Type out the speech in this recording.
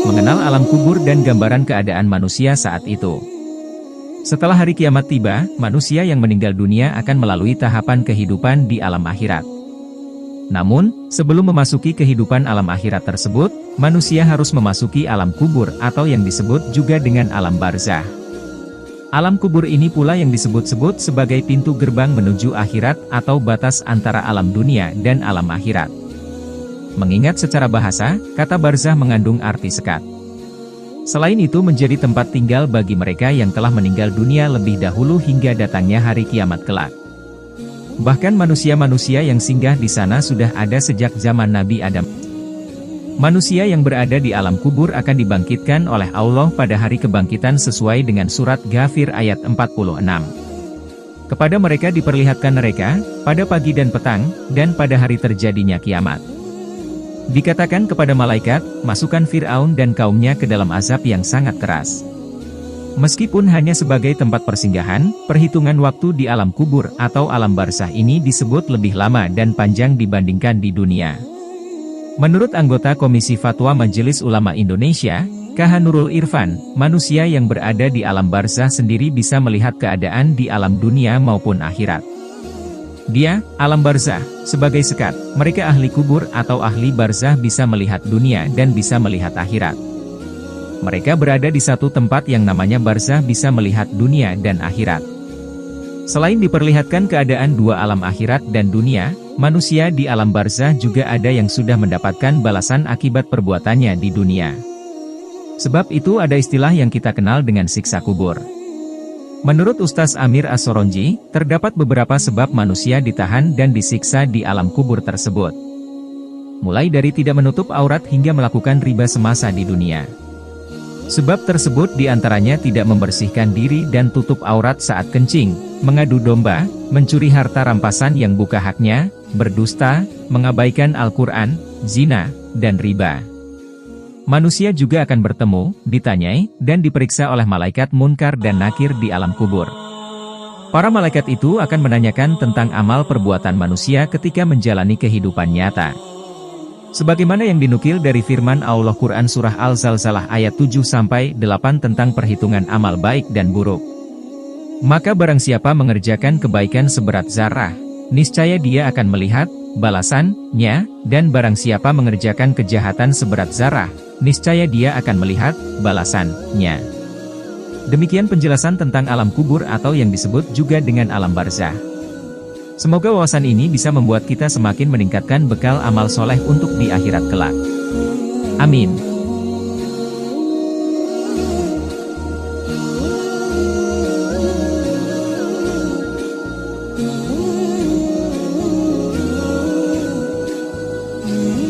mengenal alam kubur dan gambaran keadaan manusia saat itu. Setelah hari kiamat tiba, manusia yang meninggal dunia akan melalui tahapan kehidupan di alam akhirat. Namun, sebelum memasuki kehidupan alam akhirat tersebut, manusia harus memasuki alam kubur atau yang disebut juga dengan alam barzah. Alam kubur ini pula yang disebut-sebut sebagai pintu gerbang menuju akhirat atau batas antara alam dunia dan alam akhirat. Mengingat secara bahasa, kata barzah mengandung arti sekat. Selain itu menjadi tempat tinggal bagi mereka yang telah meninggal dunia lebih dahulu hingga datangnya hari kiamat kelak. Bahkan manusia-manusia yang singgah di sana sudah ada sejak zaman Nabi Adam. Manusia yang berada di alam kubur akan dibangkitkan oleh Allah pada hari kebangkitan sesuai dengan surat Ghafir ayat 46. Kepada mereka diperlihatkan neraka, pada pagi dan petang, dan pada hari terjadinya kiamat. Dikatakan kepada malaikat, masukkan Fir'aun dan kaumnya ke dalam azab yang sangat keras. Meskipun hanya sebagai tempat persinggahan, perhitungan waktu di alam kubur atau alam barzah ini disebut lebih lama dan panjang dibandingkan di dunia. Menurut anggota Komisi Fatwa Majelis Ulama Indonesia, KH Nurul Irfan, manusia yang berada di alam barzah sendiri bisa melihat keadaan di alam dunia maupun akhirat. Dia, alam barzah, sebagai sekat, mereka ahli kubur atau ahli barzah bisa melihat dunia dan bisa melihat akhirat. Mereka berada di satu tempat yang namanya barzah bisa melihat dunia dan akhirat. Selain diperlihatkan keadaan dua alam akhirat dan dunia, manusia di alam barzah juga ada yang sudah mendapatkan balasan akibat perbuatannya di dunia. Sebab itu ada istilah yang kita kenal dengan siksa kubur. Menurut Ustaz Amir As-Soronji, terdapat beberapa sebab manusia ditahan dan disiksa di alam kubur tersebut. Mulai dari tidak menutup aurat hingga melakukan riba semasa di dunia. Sebab tersebut diantaranya tidak membersihkan diri dan tutup aurat saat kencing, mengadu domba, mencuri harta rampasan yang bukan haknya, berdusta, mengabaikan Al-Quran, zina, dan riba. Manusia juga akan bertemu, ditanyai, dan diperiksa oleh malaikat Munkar dan Nakir di alam kubur. Para malaikat itu akan menanyakan tentang amal perbuatan manusia ketika menjalani kehidupan nyata. Sebagaimana yang dinukil dari firman Allah Quran Surah Al-Zalzalah ayat 7-8 tentang perhitungan amal baik dan buruk. Maka barang siapa mengerjakan kebaikan seberat zarah, niscaya dia akan melihat balasannya, dan barang siapa mengerjakan kejahatan seberat zarah, niscaya dia akan melihat balasannya. Demikian penjelasan tentang alam kubur atau yang disebut juga dengan alam barzah. Semoga wawasan ini bisa membuat kita semakin meningkatkan bekal amal soleh untuk di akhirat kelak. Amin.